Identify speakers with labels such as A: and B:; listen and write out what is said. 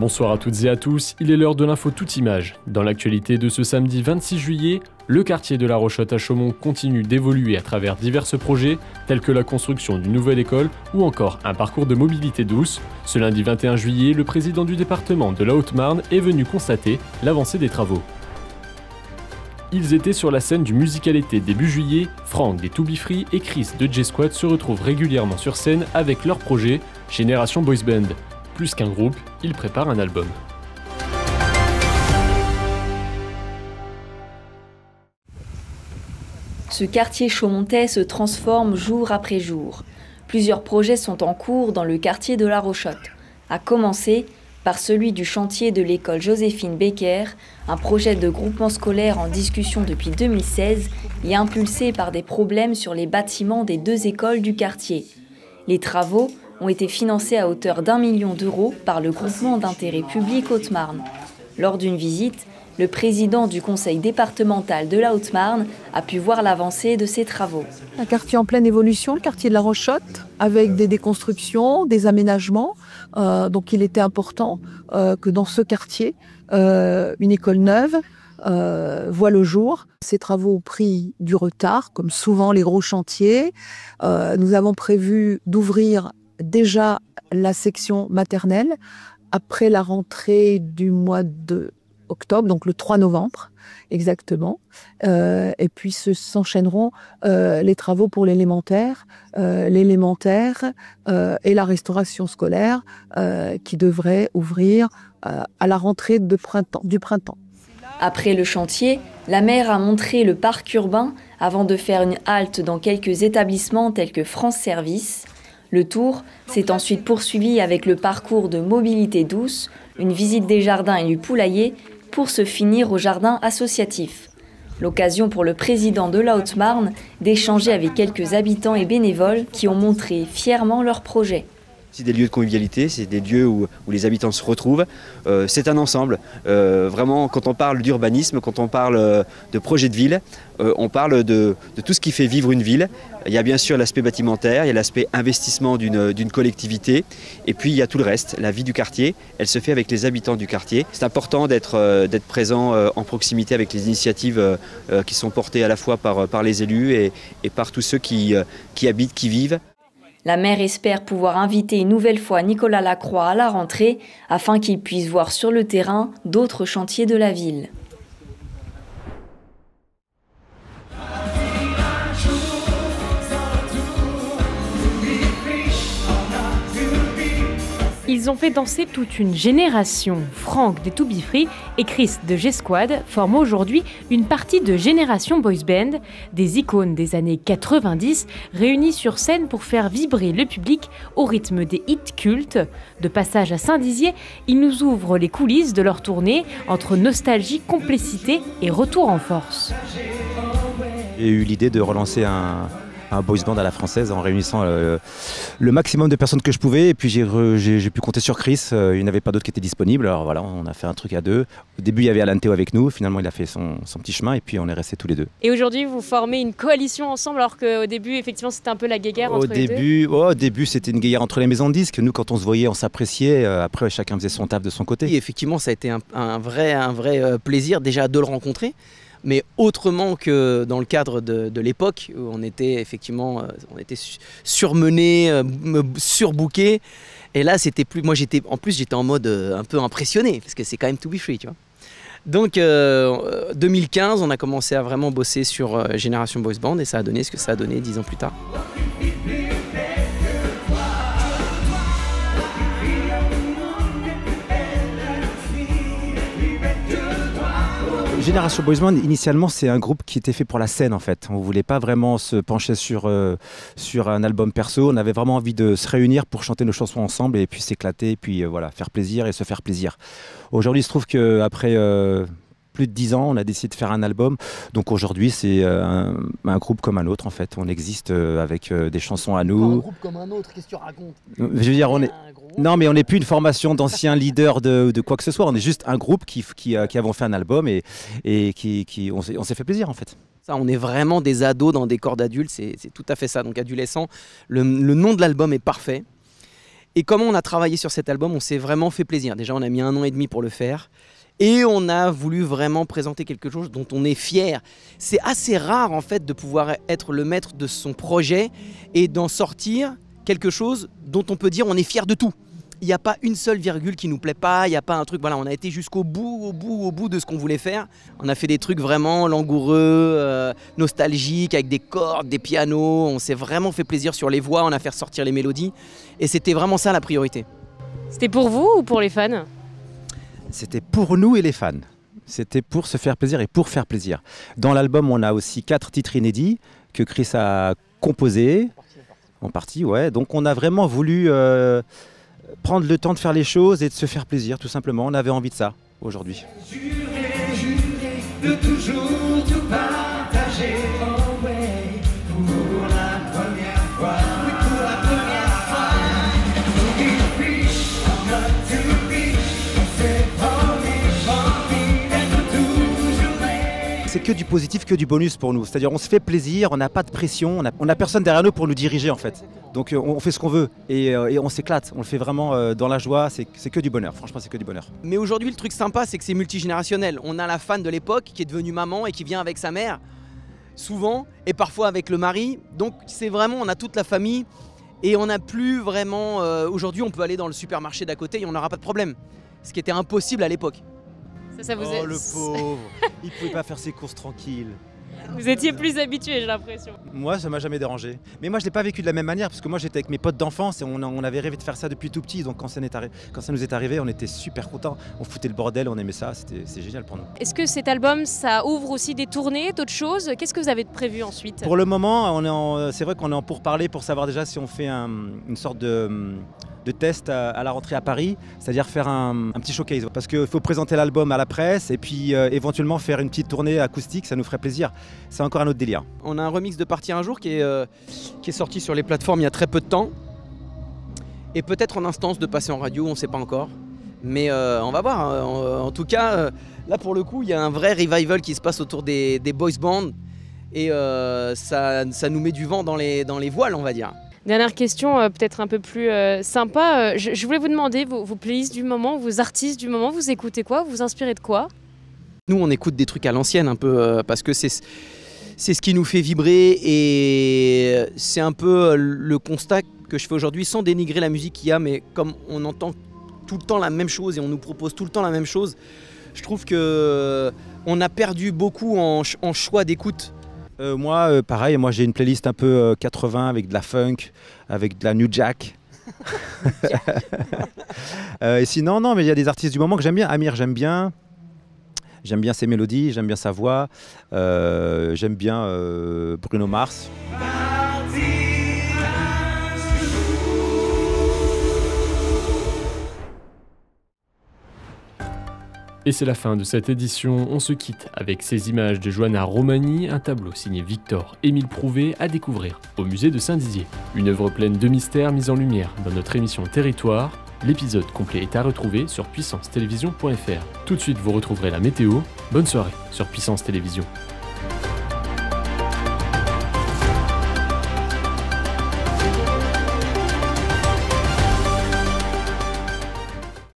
A: Bonsoir à toutes et à tous, il est l'heure de l'info toute image. Dans l'actualité de ce samedi 26 juillet, le quartier de La Rochotte à Chaumont continue d'évoluer à travers divers projets, tels que la construction d'une nouvelle école ou encore un parcours de mobilité douce. Ce lundi 21 juillet, le président du département de la Haute-Marne est venu constater l'avancée des travaux. Ils étaient sur la scène du Musical-été début juillet. Franck des To Be Free et Chris de J-Squad se retrouvent régulièrement sur scène avec leur projet Génération Boys Band. Plus qu'un groupe, ils préparent un album.
B: Ce quartier chaumontais se transforme jour après jour. Plusieurs projets sont en cours dans le quartier de La Rochotte, à commencer par celui du chantier de l'école Joséphine Baker, un projet de groupement scolaire en discussion depuis 2016 et impulsé par des problèmes sur les bâtiments des deux écoles du quartier. Les travaux ont été financés à hauteur d'1 million d'euros par le groupement d'intérêt public Haute-Marne. Lors d'une visite, le président du conseil départemental de la Haute-Marne a pu voir l'avancée de ces travaux.
C: Un quartier en pleine évolution, le quartier de La Rochotte, avec des déconstructions, des aménagements. Donc il était important que dans ce quartier, une école neuve voit le jour. Ces travaux ont pris du retard, comme souvent les gros chantiers. Nous avons prévu d'ouvrir déjà la section maternelle après la rentrée du mois de octobre, donc le 3 novembre exactement. Et puis s'enchaîneront les travaux pour l'élémentaire, et la restauration scolaire qui devrait ouvrir à la rentrée du printemps.
B: Après le chantier, la maire a montré le parc urbain avant de faire une halte dans quelques établissements tels que France Service. Le tour s'est ensuite poursuivi avec le parcours de mobilité douce, une visite des jardins et du poulailler pour se finir au jardin associatif. L'occasion pour le président de la Haute-Marne d'échanger avec quelques habitants et bénévoles qui ont montré fièrement leur projet.
D: C'est des lieux de convivialité, c'est des lieux où les habitants se retrouvent. C'est un ensemble. Vraiment, quand on parle d'urbanisme, quand on parle de projet de ville, on parle de tout ce qui fait vivre une ville. Il y a bien sûr l'aspect bâtimentaire, il y a l'aspect investissement d'une collectivité, et puis il y a tout le reste. La vie du quartier, elle se fait avec les habitants du quartier. C'est important d'être présent en proximité avec les initiatives qui sont portées à la fois par les élus et par tous ceux qui habitent, qui vivent.
B: La maire espère pouvoir inviter une nouvelle fois Nicolas Lacroix à la rentrée afin qu'il puisse voir sur le terrain d'autres chantiers de la ville.
E: Ils ont fait danser toute une génération. Franck des To Be Free et Chris de J-Squad forment aujourd'hui une partie de Génération Boys Band, des icônes des années 90 réunies sur scène pour faire vibrer le public au rythme des hits cultes. De passage à Saint-Dizier, ils nous ouvrent les coulisses de leur tournée entre nostalgie, complicité et retour en force.
F: J'ai eu l'idée de relancer un boys band à la française en réunissant le maximum de personnes que je pouvais, et puis j'ai pu compter sur Chris. Il n'y avait pas d'autres qui étaient disponibles, alors voilà, on a fait un truc à deux. Au début il y avait Alan Théo avec nous, finalement il a fait son petit chemin et puis on est restés tous les deux.
E: Et aujourd'hui vous formez une coalition ensemble alors qu'au débur effectivement c'était un peu la guéguerre entre les deux.
F: Au début c'était une guéguerre entre les maisons de disques. Nous quand on se voyait on s'appréciait, après chacun faisait son taf de son côté.
G: Et effectivement ça a été un vrai plaisir déjà de le rencontrer. Mais autrement que dans le cadre de l'époque où on était effectivement surmené, surbooké. Et là, c'était plus. Moi, j'étais en mode un peu impressionné parce que c'est quand même To Be Free, tu vois. Donc, 2015, on a commencé à vraiment bosser sur Génération Boys Band et ça a donné ce que ça a donné 10 ans plus tard.
F: Génération Boys Band, initialement, c'est un groupe qui était fait pour la scène en fait. On ne voulait pas vraiment se pencher sur un album perso. On avait vraiment envie de se réunir pour chanter nos chansons ensemble et puis s'éclater, et puis voilà, faire plaisir et se faire plaisir. Aujourd'hui, il se trouve qu'après plus de 10 ans, on a décidé de faire un album. Donc aujourd'hui, c'est un groupe comme un autre en fait. On existe avec des chansons à nous.
G: Un groupe comme un autre, qu'est-ce que tu racontes ?
F: Je veux dire, on est... Non, mais on n'est plus une formation d'anciens leaders de quoi que ce soit. On est juste un groupe qui avons fait un album et on s'est fait plaisir en fait.
G: Ça, on est vraiment des ados dans des corps d'adultes, c'est tout à fait ça. Donc adolescent, le nom de l'album est parfait. Et comment on a travaillé sur cet album, on s'est vraiment fait plaisir. Déjà, on a mis 1 an et demi pour le faire. Et on a voulu vraiment présenter quelque chose dont on est fier. C'est assez rare en fait de pouvoir être le maître de son projet et d'en sortir quelque chose dont on peut dire on est fier de tout. Il n'y a pas une seule virgule qui nous plaît pas, il n'y a pas un truc, voilà, on a été jusqu'au bout, au bout de ce qu'on voulait faire. On a fait des trucs vraiment langoureux, nostalgiques, avec des cordes, des pianos. On s'est vraiment fait plaisir sur les voix, on a fait ressortir les mélodies. Et c'était vraiment ça la priorité.
E: C'était pour vous ou pour les fans ?
F: C'était pour nous et les fans. C'était pour se faire plaisir et pour faire plaisir. Dans l'album, on a aussi 4 titres inédits que Chris a composés. En partie, ouais. Donc on a vraiment voulu prendre le temps de faire les choses et de se faire plaisir, tout simplement. On avait envie de ça aujourd'hui.
H: Jurer de toujours tout partager. Oh ouais, pour la première fois. Oui, pour la première fois. To be free, not to be. On s'est promis d'être toujours là.
F: C'est que du positif, que du bonus pour nous. C'est-à-dire on se fait plaisir, on n'a pas de pression, on n'a personne derrière nous pour nous diriger en fait. Donc on fait ce qu'on veut et on s'éclate. On le fait vraiment dans la joie, c'est que du bonheur. Franchement, c'est que du bonheur.
G: Mais aujourd'hui, le truc sympa, c'est que c'est multigénérationnel. On a la fan de l'époque qui est devenue maman et qui vient avec sa mère, souvent, et parfois avec le mari. Donc c'est vraiment, on a toute la famille et on n'a plus vraiment... aujourd'hui, on peut aller dans le supermarché d'à côté et on n'aura pas de problème. Ce qui était impossible à l'époque.
E: Ça vous
F: Oh le pauvre, il pouvait pas faire ses courses tranquilles.
E: Vous étiez plus habitué, j'ai l'impression.
F: Moi, ça m'a jamais dérangé. Mais moi, je l'ai pas vécu de la même manière parce que moi, j'étais avec mes potes d'enfance et on avait rêvé de faire ça depuis tout petit. Donc quand ça nous est arrivé, on était super contents. On foutait le bordel, on aimait ça. C'est génial pour nous.
E: Est-ce que cet album, ça ouvre aussi des tournées, d'autres choses ? Qu'est-ce que vous avez de prévu ensuite ?
F: Pour le moment, c'est vrai qu'on est en pourparlers pour savoir déjà si on fait une sorte de test à la rentrée à Paris, c'est-à-dire faire un petit showcase. Parce qu'il faut présenter l'album à la presse et puis éventuellement faire une petite tournée acoustique, ça nous ferait plaisir. C'est encore un autre délire.
G: On a un remix de Partir un jour qui est sorti sur les plateformes il y a très peu de temps. Et peut-être en instance de passer en radio, on ne sait pas encore. Mais on va voir. En tout cas, là pour le coup, il y a un vrai revival qui se passe autour des boys bands. Et ça nous met du vent dans les voiles, on va dire.
E: Dernière question, peut-être un peu plus sympa. Je voulais vous demander vos playlists du moment, vos artistes du moment, vous écoutez quoi ? Vous vous inspirez de quoi ?
G: Nous, on écoute des trucs à l'ancienne un peu parce que c'est ce qui nous fait vibrer et c'est un peu le constat que je fais aujourd'hui sans dénigrer la musique qu'il y a, mais comme on entend tout le temps la même chose et on nous propose tout le temps la même chose, je trouve qu'on a perdu beaucoup en choix d'écoute.
F: Moi, pareil, moi j'ai une playlist un peu 80 avec de la funk, avec de la new jack. Et sinon, non, mais il y a des artistes du moment que j'aime bien. Amir, j'aime bien. J'aime bien ses mélodies, j'aime bien sa voix. J'aime bien Bruno Mars.
A: Et c'est la fin de cette édition, on se quitte avec ces images de Joanna Romani, un tableau signé Victor Émile Prouvé à découvrir au musée de Saint-Dizier. Une œuvre pleine de mystères mise en lumière dans notre émission Territoire. L'épisode complet est à retrouver sur puissancetélévision.fr. Tout de suite vous retrouverez la météo. Bonne soirée sur Puissance Télévision.